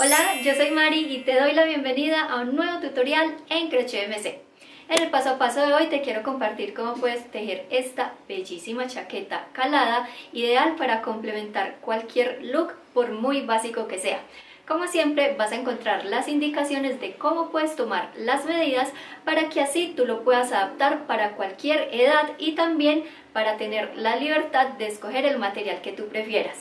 Hola, yo soy Mari y te doy la bienvenida a un nuevo tutorial en Crochet MC. En el paso a paso de hoy te quiero compartir cómo puedes tejer esta bellísima chaqueta calada, ideal para complementar cualquier look por muy básico que sea. Como siempre vas a encontrar las indicaciones de cómo puedes tomar las medidas para que así tú lo puedas adaptar para cualquier edad y también para tener la libertad de escoger el material que tú prefieras.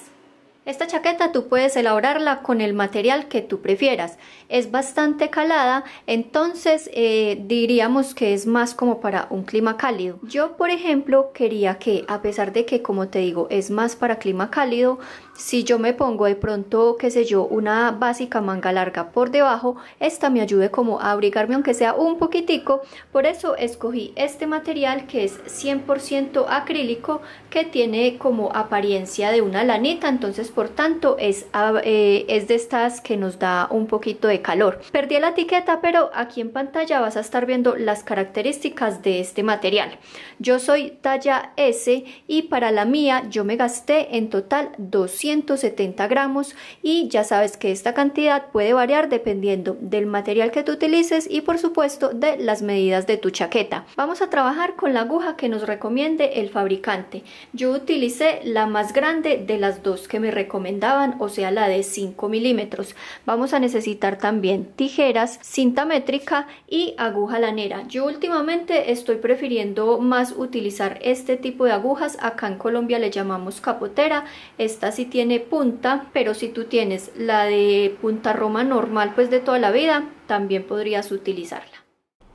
Esta chaqueta tú puedes elaborarla con el material que tú prefieras. Es bastante calada, entonces diríamos que es más como para un clima cálido. Yo, por ejemplo, quería que, a pesar de que, como te digo, es más para clima cálido, si yo me pongo de pronto, qué sé yo, una básica manga larga por debajo, esta me ayude como a abrigarme aunque sea un poquitico. Por eso escogí este material que es 100% acrílico, que tiene como apariencia de una lanita, entonces por tanto es de estas que nos da un poquito de calor. Perdí la etiqueta, pero aquí en pantalla vas a estar viendo las características de este material. Yo soy talla S y para la mía yo me gasté en total 270 gramos y ya sabes que esta cantidad puede variar dependiendo del material que tú utilices y por supuesto de las medidas de tu chaqueta. Vamos a trabajar con la aguja que nos recomiende el fabricante. Yo utilicé la más grande de las dos que me recomendaban, o sea la de 5 milímetros. Vamos a necesitar también tijeras, cinta métrica y aguja lanera. Yo últimamente estoy prefiriendo más utilizar este tipo de agujas. Acá en Colombia le llamamos capotera. Esta sí tiene punta, pero si tú tienes la de punta roma normal, pues de toda la vida, también podrías utilizarla.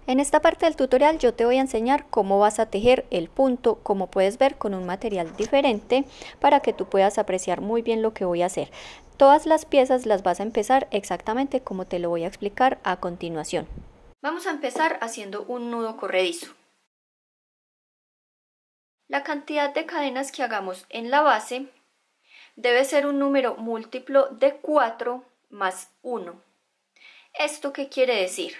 En esta parte del tutorial yo te voy a enseñar cómo vas a tejer el punto, como puedes ver, con un material diferente para que tú puedas apreciar muy bien lo que voy a hacer. Todas las piezas las vas a empezar exactamente como te lo voy a explicar a continuación. Vamos a empezar haciendo un nudo corredizo. La cantidad de cadenas que hagamos en la base debe ser un número múltiplo de 4 más 1. ¿Esto qué quiere decir?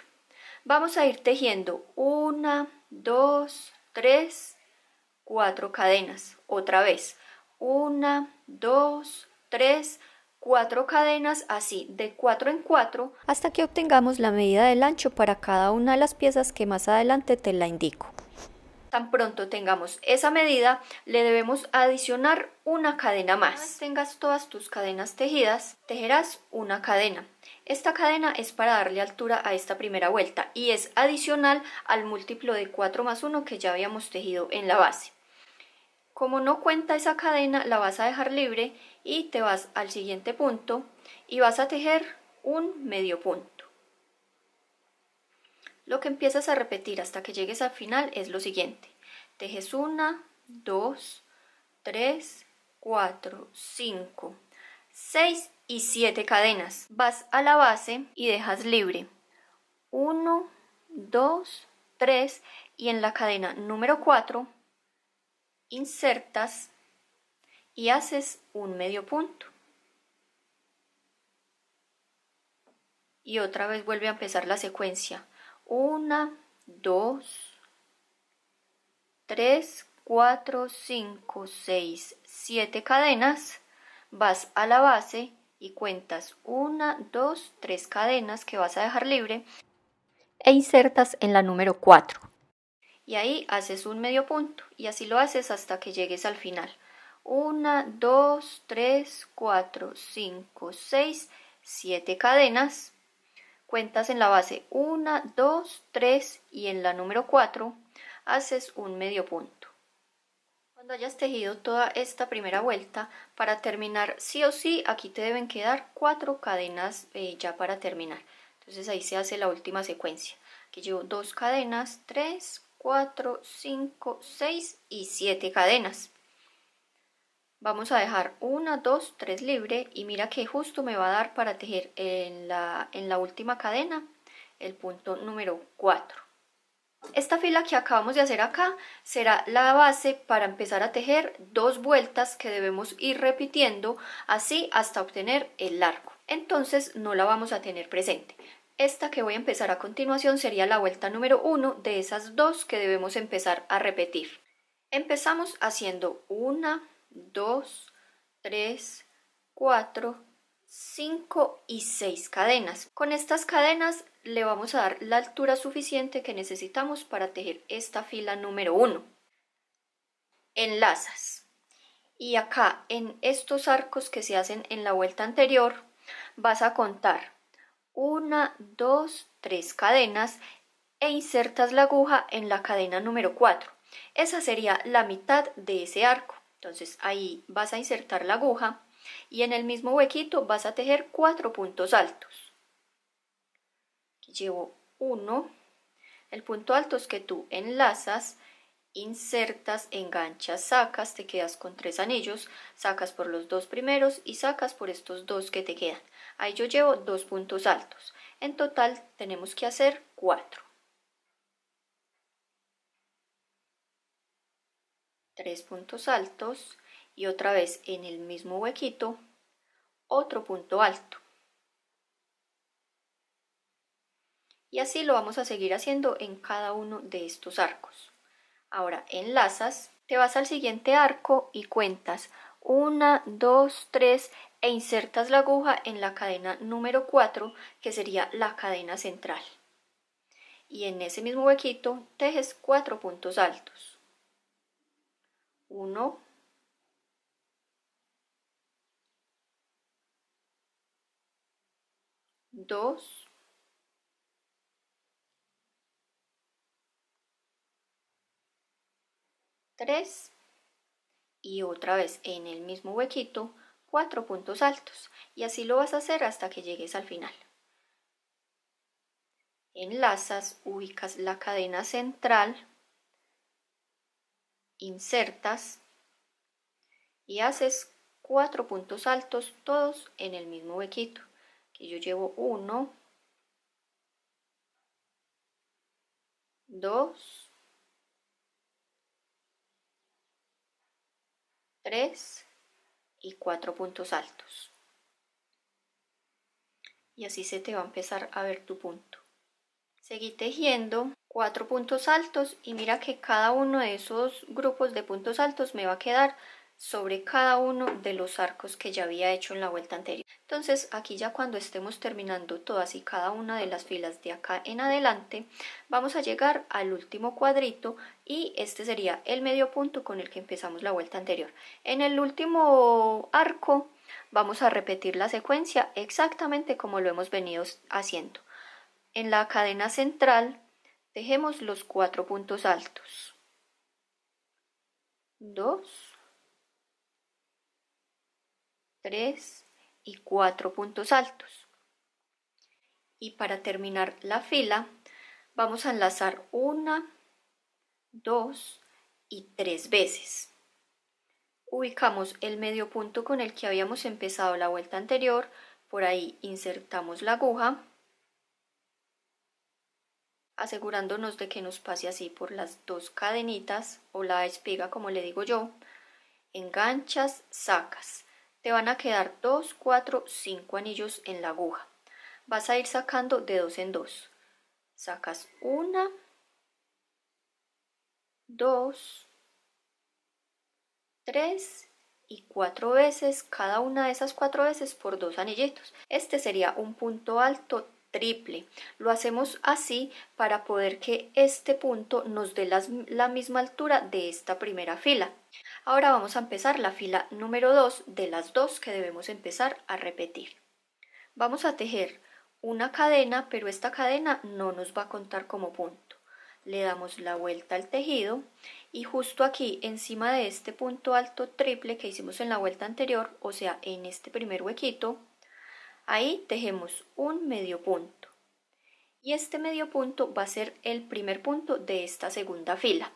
Vamos a ir tejiendo 1, 2, 3, 4 cadenas. Otra vez, 1, 2, 3, 4 cadenas, así de 4 en 4, hasta que obtengamos la medida del ancho para cada una de las piezas que más adelante te la indico. Tan pronto tengamos esa medida, le debemos adicionar una cadena más. Una vez tengas todas tus cadenas tejidas, tejerás una cadena. Esta cadena es para darle altura a esta primera vuelta y es adicional al múltiplo de 4 más 1 que ya habíamos tejido en la base. Como no cuenta esa cadena, la vas a dejar libre y te vas al siguiente punto y vas a tejer un medio punto. Lo que empiezas a repetir hasta que llegues al final es lo siguiente. Tejes 1, 2, 3, 4, 5, 6 y 7 cadenas. Vas a la base y dejas libre 1, 2, 3 y en la cadena número 4 insertas y haces un medio punto. Y otra vez vuelve a empezar la secuencia. 1, 2, 3, 4, 5, 6, 7 cadenas, vas a la base y cuentas 1, 2, 3 cadenas que vas a dejar libre e insertas en la número 4. Y ahí haces un medio punto y así lo haces hasta que llegues al final. 1, 2, 3, 4, 5, 6, 7 cadenas. Cuentas en la base 1, 2, 3 y en la número 4 haces un medio punto. Cuando hayas tejido toda esta primera vuelta, para terminar sí o sí aquí te deben quedar 4 cadenas ya para terminar. Entonces ahí se hace la última secuencia. Aquí llevo 2 cadenas, 3, 4, 5, 6 y 7 cadenas. Vamos a dejar 1, 2, 3 libre y mira que justo me va a dar para tejer en la última cadena el punto número 4. Esta fila que acabamos de hacer acá será la base para empezar a tejer 2 vueltas que debemos ir repitiendo así hasta obtener el largo. Entonces no la vamos a tener presente. Esta que voy a empezar a continuación sería la vuelta número 1 de esas 2 que debemos empezar a repetir. Empezamos haciendo 1, 2, 3, 4, 5 y 6 cadenas. Con estas cadenas le vamos a dar la altura suficiente que necesitamos para tejer esta fila número 1. Enlazas y acá en estos arcos que se hacen en la vuelta anterior vas a contar 1, 2, 3 cadenas e insertas la aguja en la cadena número 4. Esa sería la mitad de ese arco. Entonces ahí vas a insertar la aguja y en el mismo huequito vas a tejer 4 puntos altos. Aquí llevo 1, el punto alto es que tú enlazas, insertas, enganchas, sacas, te quedas con 3 anillos, sacas por los 2 primeros y sacas por estos 2 que te quedan. Ahí yo llevo 2 puntos altos. En total tenemos que hacer 4. 3 puntos altos y otra vez en el mismo huequito otro punto alto. Y así lo vamos a seguir haciendo en cada uno de estos arcos. Ahora enlazas, te vas al siguiente arco y cuentas 1, 2, 3 e insertas la aguja en la cadena número 4, que sería la cadena central. Y en ese mismo huequito tejes 4 puntos altos. 1, 2, 3 y otra vez en el mismo huequito 4 puntos altos, y así lo vas a hacer hasta que llegues al final. Enlazas, ubicas la cadena central, insertas y haces 4 puntos altos todos en el mismo huequito. Aquí yo llevo 1, 2, 3 y 4 puntos altos. Y así se te va a empezar a ver tu punto. Seguí tejiendo 4 puntos altos y mira que cada uno de esos grupos de puntos altos me va a quedar sobre cada uno de los arcos que ya había hecho en la vuelta anterior. Entonces aquí ya cuando estemos terminando todas y cada una de las filas de acá en adelante, vamos a llegar al último cuadrito y este sería el medio punto con el que empezamos la vuelta anterior. En el último arco vamos a repetir la secuencia exactamente como lo hemos venido haciendo. En la cadena central tejemos los 4 puntos altos. 2, 3 y 4 puntos altos. Y para terminar la fila vamos a enlazar 1, 2 y 3 veces. Ubicamos el medio punto con el que habíamos empezado la vuelta anterior, por ahí insertamos la aguja, asegurándonos de que nos pase así por las 2 cadenitas o la espiga como le digo yo, enganchas, sacas. Te van a quedar 2, 4, 5 anillos en la aguja. Vas a ir sacando de 2 en 2. Sacas 1, 2, 3 y 4 veces, cada una de esas 4 veces por 2 anillitos. Este sería un punto alto triple. Lo hacemos así para poder que este punto nos dé la misma altura de esta primera fila. Ahora vamos a empezar la fila número 2 de las 2 que debemos empezar a repetir. Vamos a tejer una cadena, pero esta cadena no nos va a contar como punto. Le damos la vuelta al tejido y justo aquí encima de este punto alto triple que hicimos en la vuelta anterior, o sea en este primer huequito, ahí tejemos un medio punto. Y este medio punto va a ser el primer punto de esta segunda fila.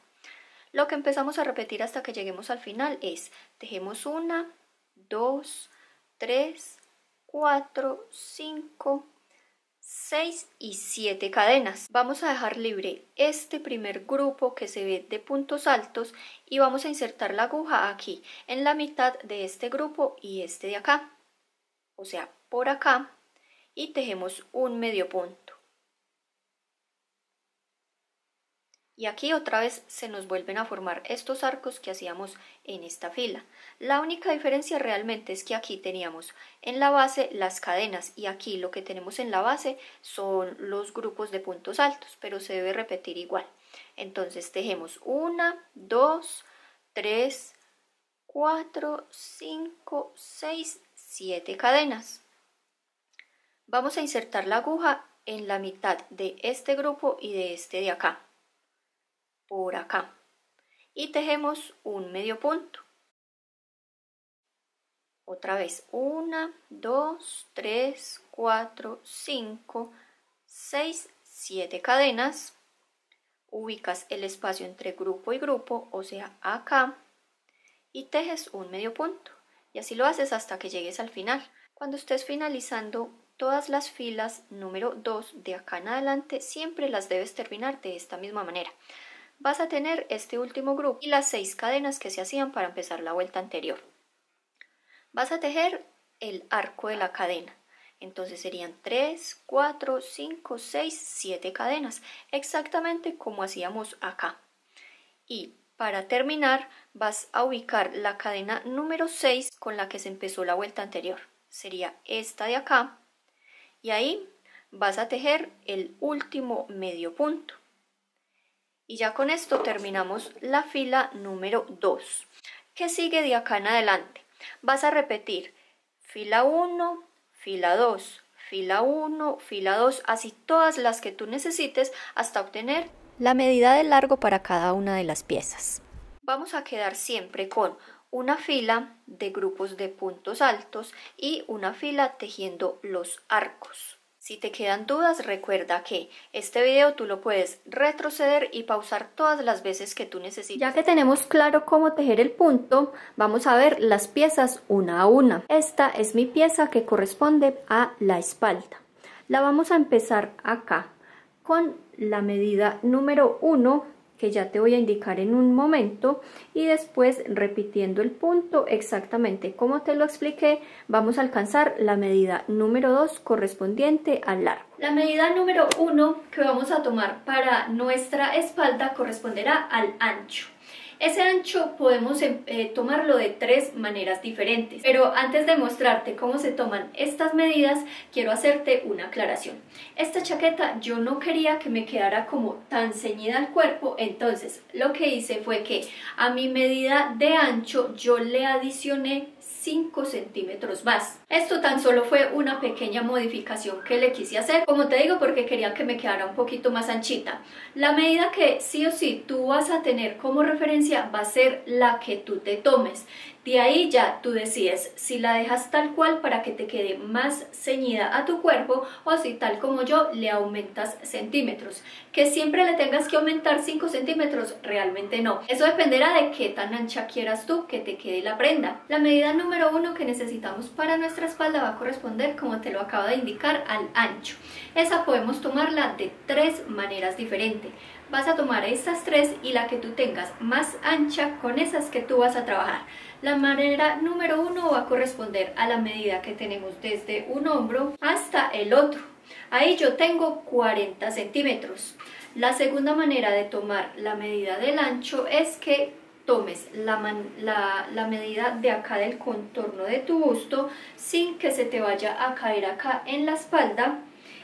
Lo que empezamos a repetir hasta que lleguemos al final es tejemos 1, 2, 3, 4, 5, 6 y 7 cadenas. Vamos a dejar libre este primer grupo que se ve de puntos altos y vamos a insertar la aguja aquí en la mitad de este grupo y este de acá, o sea por acá, y tejemos un medio punto. Y aquí otra vez se nos vuelven a formar estos arcos que hacíamos en esta fila. La única diferencia realmente es que aquí teníamos en la base las cadenas y aquí lo que tenemos en la base son los grupos de puntos altos, pero se debe repetir igual. Entonces tejemos 1, 2, 3, 4, 5, 6, 7 cadenas. Vamos a insertar la aguja en la mitad de este grupo y de este de acá, por acá, y tejemos un medio punto. Otra vez, 1, 2, 3, 4, 5, 6, 7 cadenas. Ubicas el espacio entre grupo y grupo, o sea, acá, y tejes un medio punto. Y así lo haces hasta que llegues al final. Cuando estés finalizando todas las filas número 2 de acá en adelante, siempre las debes terminar de esta misma manera. Vas a tener este último grupo y las 6 cadenas que se hacían para empezar la vuelta anterior. Vas a tejer el arco de la cadena. Entonces serían 3, 4, 5, 6, 7 cadenas, exactamente como hacíamos acá. Y para terminar vas a ubicar la cadena número 6 con la que se empezó la vuelta anterior. Sería esta de acá. Y ahí vas a tejer el último medio punto. Y ya con esto terminamos la fila número 2. ¿Qué sigue de acá en adelante? Vas a repetir fila 1, fila 2, fila 1, fila 2, así todas las que tú necesites hasta obtener la medida de largo para cada una de las piezas. Vamos a quedar siempre con una fila de grupos de puntos altos y una fila tejiendo los arcos. Si te quedan dudas, recuerda que este video tú lo puedes retroceder y pausar todas las veces que tú necesites. Ya que tenemos claro cómo tejer el punto, vamos a ver las piezas una a una. Esta es mi pieza que corresponde a la espalda. La vamos a empezar acá con la medida número 1, que ya te voy a indicar en un momento, y después repitiendo el punto exactamente como te lo expliqué, vamos a alcanzar la medida número 2 correspondiente al largo. La medida número 1 que vamos a tomar para nuestra espalda corresponderá al ancho. Ese ancho podemos tomarlo de 3 maneras diferentes, pero antes de mostrarte cómo se toman estas medidas, quiero hacerte una aclaración. Esta chaqueta yo no quería que me quedara como tan ceñida al cuerpo, entonces lo que hice fue que a mi medida de ancho yo le adicioné 5 centímetros más. Esto tan solo fue una pequeña modificación que le quise hacer, como te digo, porque quería que me quedara un poquito más anchita. La medida que sí o sí tú vas a tener como referencia va a ser la que tú te tomes. De ahí ya tú decides si la dejas tal cual para que te quede más ceñida a tu cuerpo o si tal como yo le aumentas centímetros. Que siempre le tengas que aumentar 5 centímetros, realmente no. Eso dependerá de qué tan ancha quieras tú que te quede la prenda. La medida número 1 que necesitamos para nuestra espalda va a corresponder, como te lo acabo de indicar, al ancho. Esa podemos tomarla de 3 maneras diferentes. Vas a tomar estas 3 y la que tú tengas más ancha, con esas que tú vas a trabajar. La manera número 1 va a corresponder a la medida que tenemos desde un hombro hasta el otro. Ahí yo tengo 40 centímetros. La segunda manera de tomar la medida del ancho es que tomes la medida de acá del contorno de tu busto sin que se te vaya a caer acá en la espalda,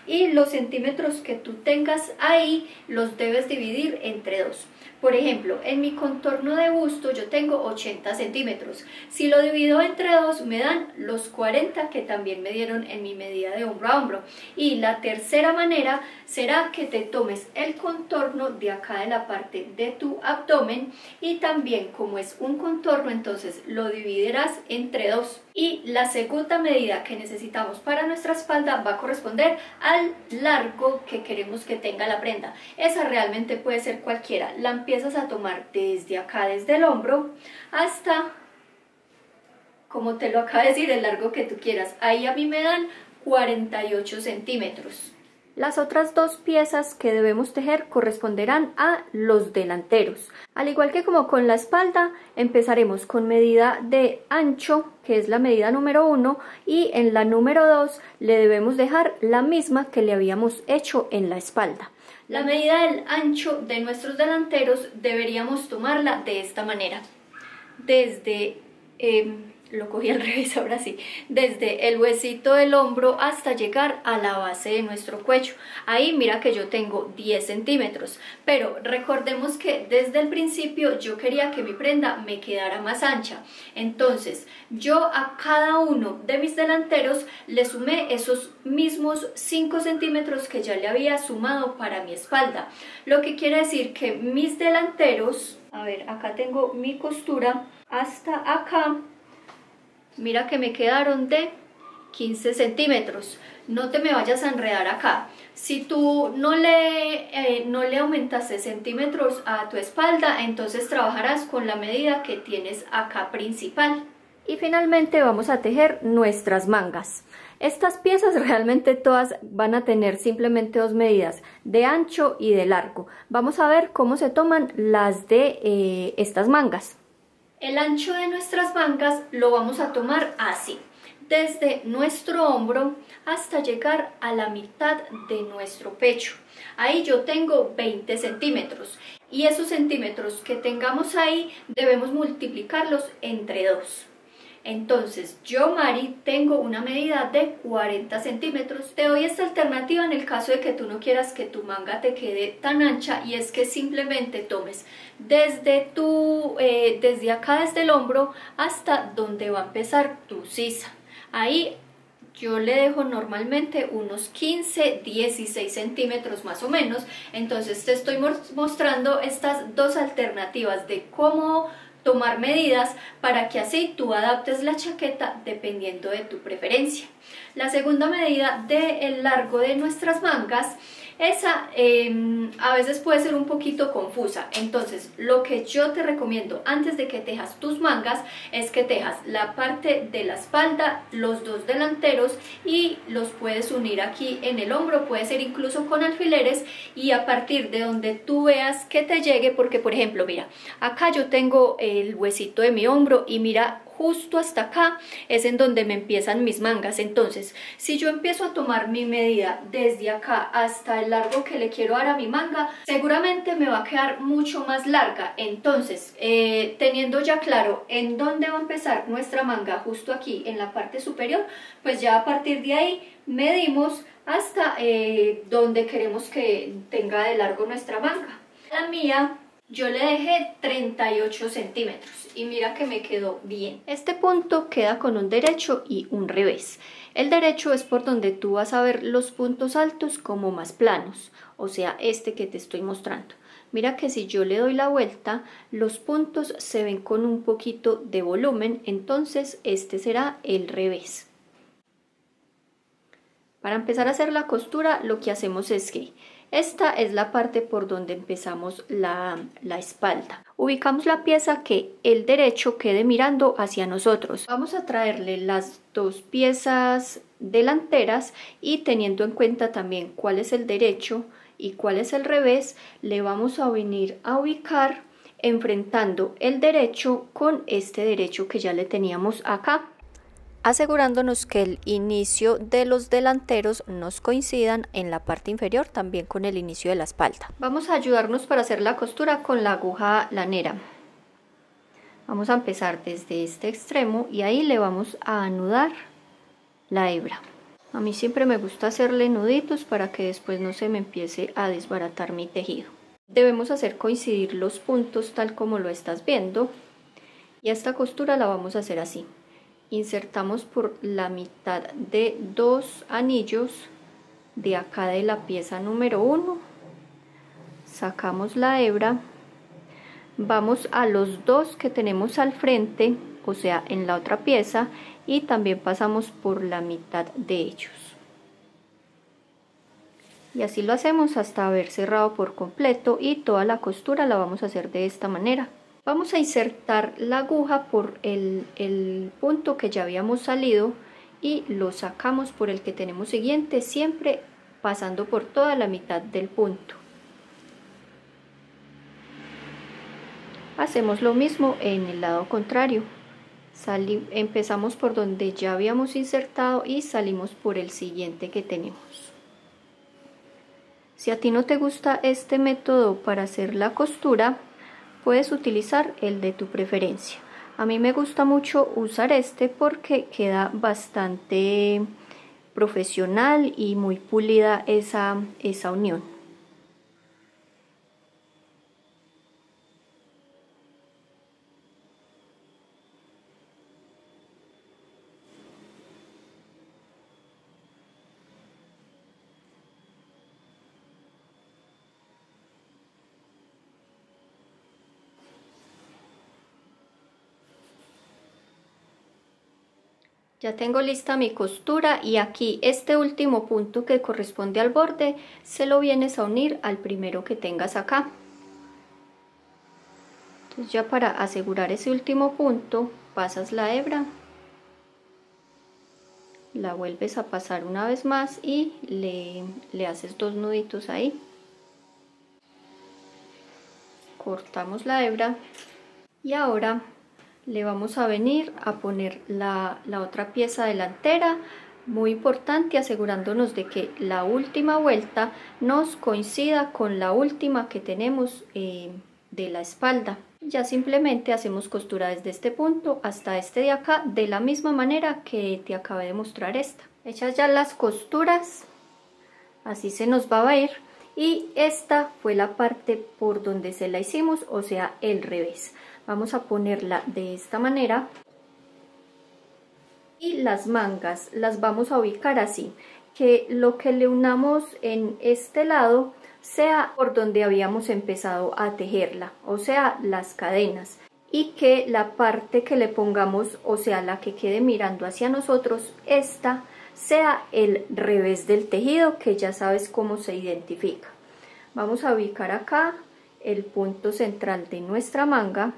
y los centímetros que tú tengas ahí los debes dividir entre 2. Por ejemplo, en mi contorno de busto yo tengo 80 centímetros. Si lo divido entre 2 me dan los 40 que también me dieron en mi medida de hombro a hombro. Y la tercera manera será que te tomes el contorno de acá de la parte de tu abdomen y también, como es un contorno, entonces lo dividirás entre 2. Y la segunda medida que necesitamos para nuestra espalda va a corresponder al largo que queremos que tenga la prenda. Esa realmente puede ser cualquiera. La empiezas a tomar desde acá, desde el hombro, hasta, como te lo acabo de decir, el largo que tú quieras. Ahí a mí me dan 48 centímetros. Las otras dos piezas que debemos tejer corresponderán a los delanteros. Al igual que como con la espalda, empezaremos con medida de ancho, que es la medida número 1, y en la número 2 le debemos dejar la misma que le habíamos hecho en la espalda. La medida del ancho de nuestros delanteros deberíamos tomarla de esta manera. Desde... lo cogí al revés ahora sí, desde el huesito del hombro hasta llegar a la base de nuestro cuello. Ahí mira que yo tengo 10 centímetros, pero recordemos que desde el principio yo quería que mi prenda me quedara más ancha. Entonces yo a cada uno de mis delanteros le sumé esos mismos 5 centímetros que ya le había sumado para mi espalda, lo que quiere decir que mis delanteros, a ver, acá tengo mi costura hasta acá. Mira que me quedaron de 15 centímetros. No te me vayas a enredar acá. Si tú no le aumentaste centímetros a tu espalda, entonces trabajarás con la medida que tienes acá principal. Y finalmente vamos a tejer nuestras mangas. Estas piezas realmente todas van a tener simplemente dos medidas, de ancho y de largo. Vamos a ver cómo se toman las de estas mangas. El ancho de nuestras mangas lo vamos a tomar así, desde nuestro hombro hasta llegar a la mitad de nuestro pecho. Ahí yo tengo 20 centímetros y esos centímetros que tengamos ahí debemos multiplicarlos entre 2. Entonces yo, Mari, tengo una medida de 40 centímetros. Te doy esta alternativa en el caso de que tú no quieras que tu manga te quede tan ancha, y es que simplemente tomes desde acá, desde el hombro hasta donde va a empezar tu sisa. Ahí yo le dejo normalmente unos 15, 16 centímetros más o menos. Entonces te estoy mostrando estas dos alternativas de cómo tomar medidas para que así tú adaptes la chaqueta dependiendo de tu preferencia. La segunda medida del largo de nuestras mangas, esa a veces puede ser un poquito confusa. Entonces lo que yo te recomiendo antes de que tejas tus mangas es que tejas la parte de la espalda, los dos delanteros, y los puedes unir aquí en el hombro, puede ser incluso con alfileres, y a partir de donde tú veas que te llegue, porque por ejemplo mira, acá yo tengo el huesito de mi hombro y mira, justo hasta acá es en donde me empiezan mis mangas. Entonces si yo empiezo a tomar mi medida desde acá hasta el largo que le quiero dar a mi manga, seguramente me va a quedar mucho más larga. Entonces teniendo ya claro en dónde va a empezar nuestra manga, justo aquí en la parte superior, pues ya a partir de ahí medimos hasta donde queremos que tenga de largo nuestra manga. La mía yo le dejé 38 centímetros y mira que me quedó bien. Este punto queda con un derecho y un revés. El derecho es por donde tú vas a ver los puntos altos como más planos, o sea, este que te estoy mostrando. Mira que si yo le doy la vuelta, los puntos se ven con un poquito de volumen, entonces este será el revés. Para empezar a hacer la costura, lo que hacemos es que esta es la parte por donde empezamos la espalda. Ubicamos la pieza que el derecho quede mirando hacia nosotros. Vamos a traerle las dos piezas delanteras y teniendo en cuenta también cuál es el derecho y cuál es el revés, le vamos a venir a ubicar enfrentando el derecho con este derecho que ya le teníamos acá, asegurándonos que el inicio de los delanteros nos coincidan en la parte inferior también con el inicio de la espalda. Vamos a ayudarnos para hacer la costura con la aguja lanera. Vamos a empezar desde este extremo y ahí le vamos a anudar la hebra. A mí siempre me gusta hacerle nuditos para que después no se me empiece a desbaratar mi tejido. Debemos hacer coincidir los puntos tal como lo estás viendo, y esta costura la vamos a hacer así. Insertamos por la mitad de dos anillos de acá de la pieza número 1, sacamos la hebra, vamos a los dos que tenemos al frente, o sea en la otra pieza, y también pasamos por la mitad de ellos, y así lo hacemos hasta haber cerrado por completo, y toda la costura la vamos a hacer de esta manera. Vamos a insertar la aguja por el punto que ya habíamos salido y lo sacamos por el que tenemos siguiente, siempre pasando por toda la mitad del punto. Hacemos lo mismo en el lado contrario. Empezamos por donde ya habíamos insertado y salimos por el siguiente que tenemos. Si a ti no te gusta este método para hacer la costura, puedes utilizar el de tu preferencia. A mí me gusta mucho usar este porque queda bastante profesional y muy pulida esa unión. Ya tengo lista mi costura y aquí este último punto que corresponde al borde se lo vienes a unir al primero que tengas acá. Entonces ya para asegurar ese último punto pasas la hebra, la vuelves a pasar una vez más y le haces 2 nuditos ahí. Cortamos la hebra y ahora le vamos a venir a poner la otra pieza delantera, muy importante, asegurándonos de que la última vuelta nos coincida con la última que tenemos de la espalda. Ya simplemente hacemos costura desde este punto hasta este de acá, de la misma manera que te acabé de mostrar esta. Hechas ya las costuras, así se nos va a ir. Y esta fue la parte por donde se la hicimos, o sea, el revés. Vamos a ponerla de esta manera y las mangas las vamos a ubicar así, que lo que le unamos en este lado sea por donde habíamos empezado a tejerla, o sea, las cadenas, y que la parte que le pongamos, o sea, la que quede mirando hacia nosotros, esta sea el revés del tejido, que ya sabes cómo se identifica. Vamos a ubicar acá el punto central de nuestra manga.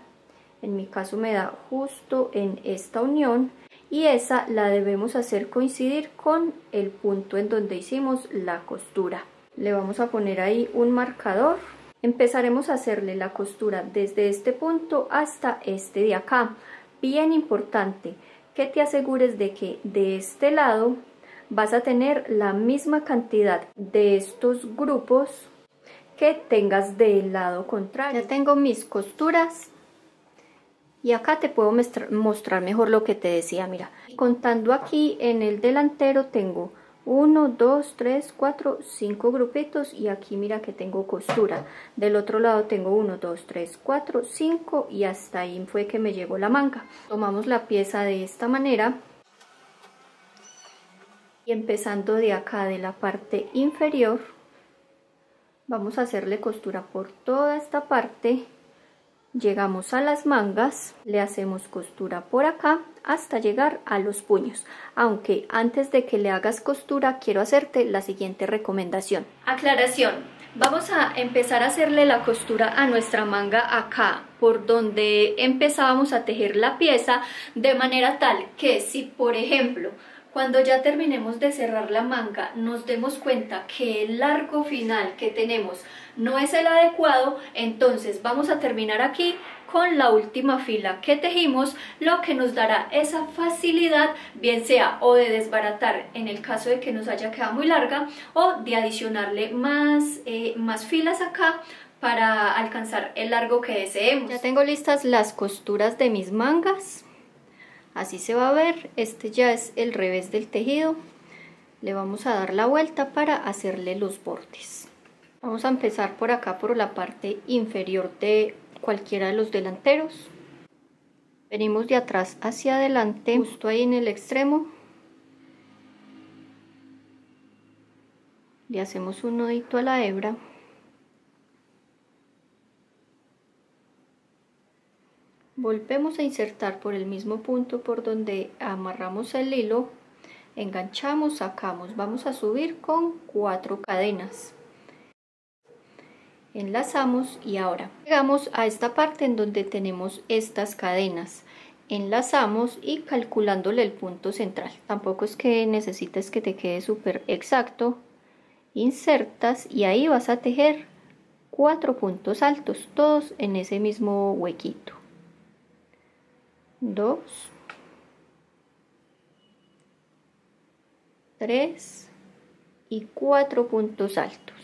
En mi caso me da justo en esta unión y esa la debemos hacer coincidir con el punto en donde hicimos la costura. Le vamos a poner ahí un marcador. Empezaremos a hacerle la costura desde este punto hasta este de acá. Bien importante que te asegures de que de este lado vas a tener la misma cantidad de estos grupos que tengas del lado contrario. Ya tengo mis costuras y acá te puedo mostrar mejor lo que te decía. Mira, contando aquí en el delantero tengo 1, 2, 3, 4, 5 grupitos y aquí mira que tengo costura. Del otro lado tengo 1, 2, 3, 4, 5 y hasta ahí fue que me llegó la manga. Tomamos la pieza de esta manera y empezando de acá de la parte inferior vamos a hacerle costura por toda esta parte, llegamos a las mangas, le hacemos costura por acá hasta llegar a los puños, aunque antes de que le hagas costura quiero hacerte la siguiente recomendación. Aclaración, vamos a empezar a hacerle la costura a nuestra manga acá, por donde empezábamos a tejer la pieza, de manera tal que si por ejemplo cuando ya terminemos de cerrar la manga nos demos cuenta que el largo final que tenemos no es el adecuado, entonces vamos a terminar aquí con la última fila que tejimos, lo que nos dará esa facilidad, bien sea o de desbaratar en el caso de que nos haya quedado muy larga, o de adicionarle más filas acá para alcanzar el largo que deseemos. Ya tengo listas las costuras de mis mangas. Así se va a ver, este ya es el revés del tejido. Le vamos a dar la vuelta para hacerle los bordes. Vamos a empezar por acá, por la parte inferior de cualquiera de los delanteros. Venimos de atrás hacia adelante, justo ahí en el extremo. Le hacemos un nudito a la hebra. Volvemos a insertar por el mismo punto por donde amarramos el hilo, enganchamos, sacamos, vamos a subir con 4 cadenas, enlazamos y ahora llegamos a esta parte en donde tenemos estas cadenas, enlazamos y calculándole el punto central, tampoco es que necesites que te quede súper exacto, insertas y ahí vas a tejer 4 puntos altos, todos en ese mismo huequito. 2, 3 y 4 puntos altos.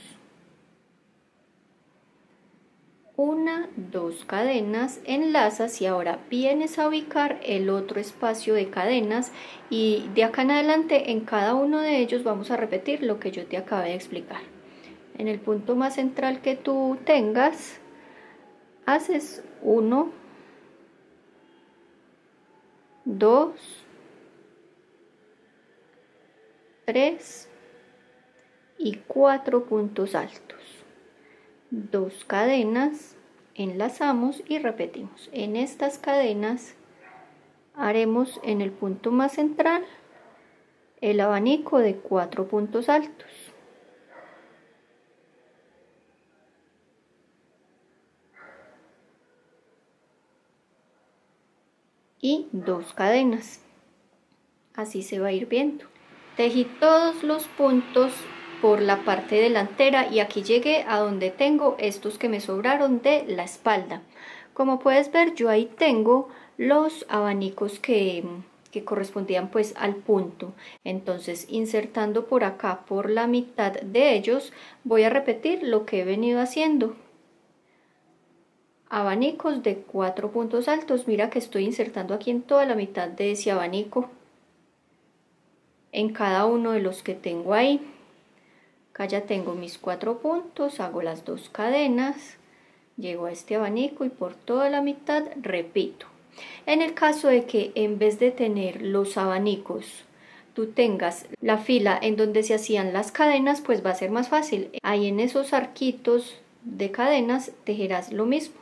1, 2 cadenas, enlazas y ahora vienes a ubicar el otro espacio de cadenas y de acá en adelante en cada uno de ellos vamos a repetir lo que yo te acabé de explicar. En el punto más central que tú tengas, haces 1, 2, 3 y 4 puntos altos. 2 cadenas, enlazamos y repetimos. En estas cadenas haremos en el punto más central el abanico de 4 puntos altos. Y 2 cadenas. Así se va a ir viendo. Tejí todos los puntos por la parte delantera y aquí llegué a donde tengo estos que me sobraron de la espalda. Como puedes ver, yo ahí tengo los abanicos que correspondían pues al punto. Entonces, insertando por acá por la mitad de ellos, voy a repetir lo que he venido haciendo. Abanicos de 4 puntos altos. Mira que estoy insertando aquí en toda la mitad de ese abanico, en cada uno de los que tengo ahí. Acá ya tengo mis 4 puntos, hago las 2 cadenas, llego a este abanico y por toda la mitad repito. En el caso de que en vez de tener los abanicos tú tengas la fila en donde se hacían las cadenas, pues va a ser más fácil. Ahí en esos arquitos de cadenas tejerás lo mismo.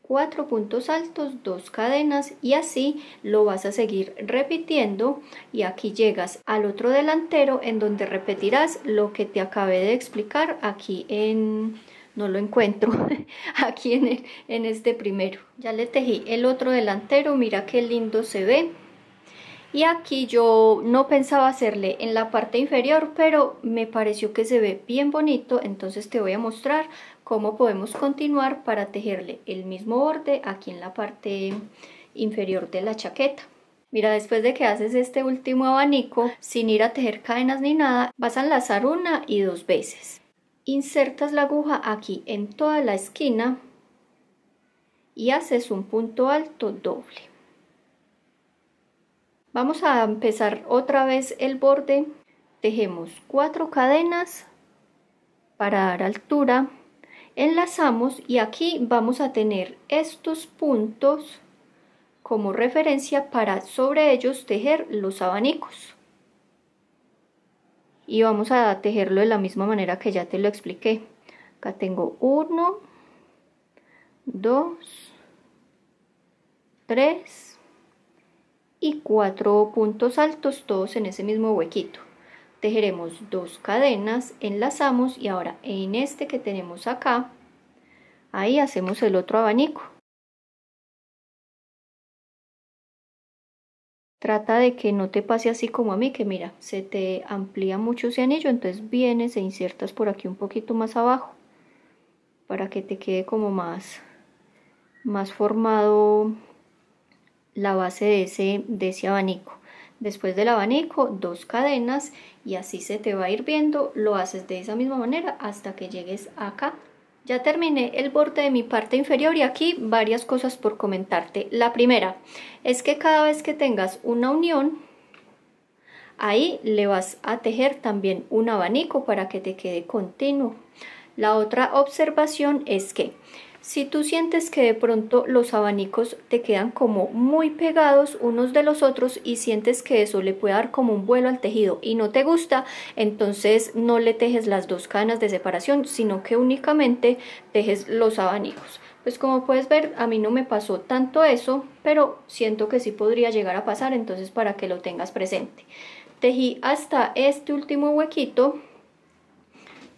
4 puntos altos, 2 cadenas y así lo vas a seguir repitiendo y aquí llegas al otro delantero en donde repetirás lo que te acabé de explicar aquí en... no lo encuentro, aquí en este primero. Ya le tejí el otro delantero, mira qué lindo se ve. Y aquí yo no pensaba hacerle en la parte inferior, pero me pareció que se ve bien bonito, entonces te voy a mostrar cómo podemos continuar para tejerle el mismo borde aquí en la parte inferior de la chaqueta. Mira, después de que haces este último abanico, sin ir a tejer cadenas ni nada, vas a enlazar 1 y 2 veces. Insertas la aguja aquí en toda la esquina y haces un punto alto doble. Vamos a empezar otra vez el borde. Tejemos 4 cadenas para dar altura, enlazamos y aquí vamos a tener estos puntos como referencia para sobre ellos tejer los abanicos. Y vamos a tejerlo de la misma manera que ya te lo expliqué. Acá tengo 1, 2, 3 y 4 puntos altos, todos en ese mismo huequito. Tejeremos 2 cadenas, enlazamos y ahora en este que tenemos acá, ahí hacemos el otro abanico. Trata de que no te pase así como a mí, que mira, se te amplía mucho ese anillo, entonces vienes e insertas por aquí un poquito más abajo para que te quede como más formado la base de ese abanico. Después del abanico, 2 cadenas y así se te va a ir viendo. Lo haces de esa misma manera hasta que llegues acá. Ya terminé el borde de mi parte inferior y aquí varias cosas por comentarte. La primera es que cada vez que tengas una unión, ahí le vas a tejer también un abanico para que te quede continuo. La otra observación es que si tú sientes que de pronto los abanicos te quedan como muy pegados unos de los otros y sientes que eso le puede dar como un vuelo al tejido y no te gusta, entonces no le tejes las 2 cadenas de separación, sino que únicamente tejes los abanicos. Pues como puedes ver, a mí no me pasó tanto eso, pero siento que sí podría llegar a pasar, entonces para que lo tengas presente. Tejí hasta este último huequito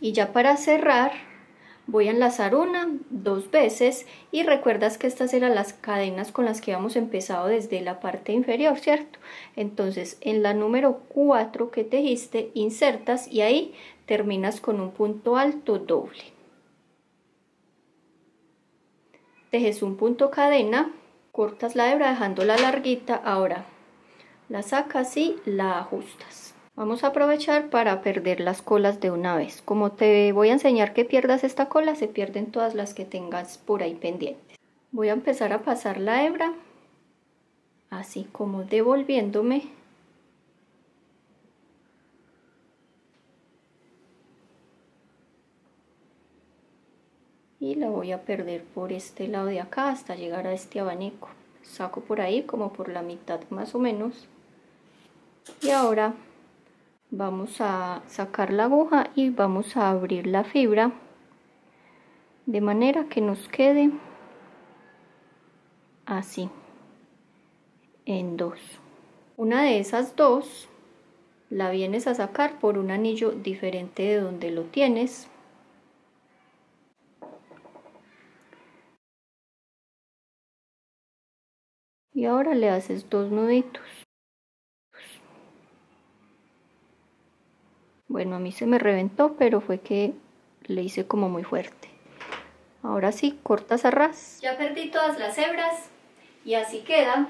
y ya para cerrar Voy a enlazar una, 2 veces y recuerdas que estas eran las cadenas con las que habíamos empezado desde la parte inferior, ¿cierto? Entonces en la número 4 que tejiste insertas y ahí terminas con un punto alto doble. Tejes un punto cadena, cortas la hebra dejándola larguita, ahora la sacas y la ajustas. Vamos a aprovechar para perder las colas de una vez. Como te voy a enseñar que pierdas esta cola, se pierden todas las que tengas por ahí pendientes. Voy a empezar a pasar la hebra, así como devolviéndome. Y la voy a perder por este lado de acá hasta llegar a este abanico. Saco por ahí como por la mitad más o menos. Y ahora vamos a sacar la aguja y vamos a abrir la fibra de manera que nos quede así en 2. Una de esas 2 la vienes a sacar por un anillo diferente de donde lo tienes. Y ahora le haces 2 nuditos. Bueno, a mí se me reventó, pero fue que le hice como muy fuerte. Ahora sí, cortas a ras. Ya perdí todas las hebras y así queda.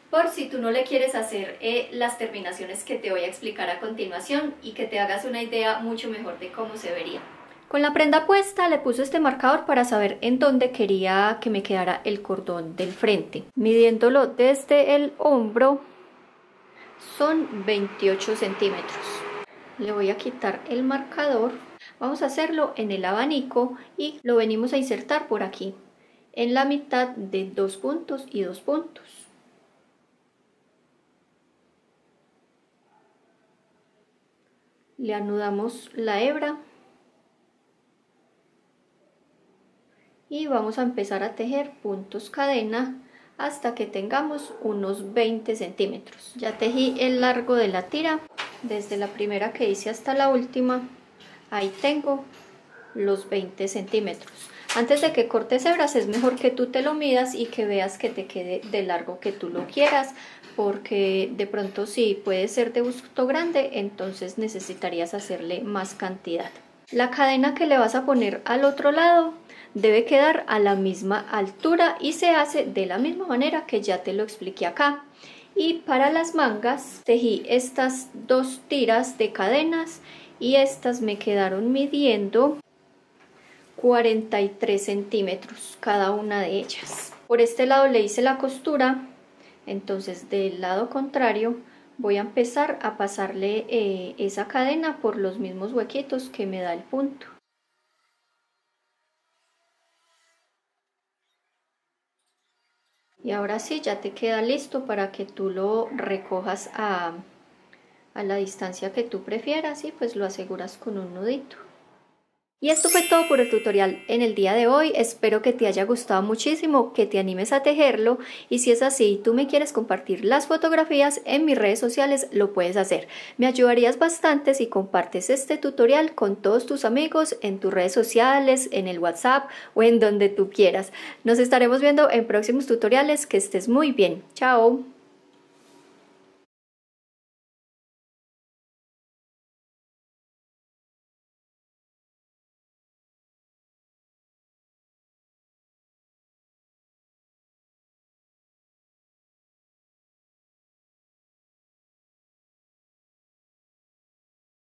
Por si tú no le quieres hacer las terminaciones que te voy a explicar a continuación y que te hagas una idea mucho mejor de cómo se vería. Con la prenda puesta le puse este marcador para saber en dónde quería que me quedara el cordón del frente. Midiéndolo desde el hombro son 28 centímetros. Le voy a quitar el marcador. Vamos a hacerlo en el abanico y lo venimos a insertar por aquí, en la mitad de 2 puntos y 2 puntos. Le anudamos la hebra y vamos a empezar a tejer puntos cadena hasta que tengamos unos 20 centímetros. Ya tejí el largo de la tira, desde la primera que hice hasta la última, ahí tengo los 20 centímetros. Antes de que cortes hebras es mejor que tú te lo midas y que veas que te quede de largo que tú lo quieras, porque de pronto si puede ser de busto grande, entonces necesitarías hacerle más cantidad. La cadena que le vas a poner al otro lado debe quedar a la misma altura y se hace de la misma manera que ya te lo expliqué acá. Y para las mangas tejí estas 2 tiras de cadenas y estas me quedaron midiendo 43 centímetros cada una de ellas. Por este lado le hice la costura, entonces del lado contrario voy a empezar a pasarle esa cadena por los mismos huequitos que me da el punto. Y ahora sí, ya te queda listo para que tú lo recojas a la distancia que tú prefieras y pues lo aseguras con un nudito. Y esto fue todo por el tutorial en el día de hoy. Espero que te haya gustado muchísimo, que te animes a tejerlo y si es así y tú me quieres compartir las fotografías en mis redes sociales, lo puedes hacer. Me ayudarías bastante si compartes este tutorial con todos tus amigos en tus redes sociales, en el WhatsApp o en donde tú quieras. Nos estaremos viendo en próximos tutoriales. Que estés muy bien. Chao.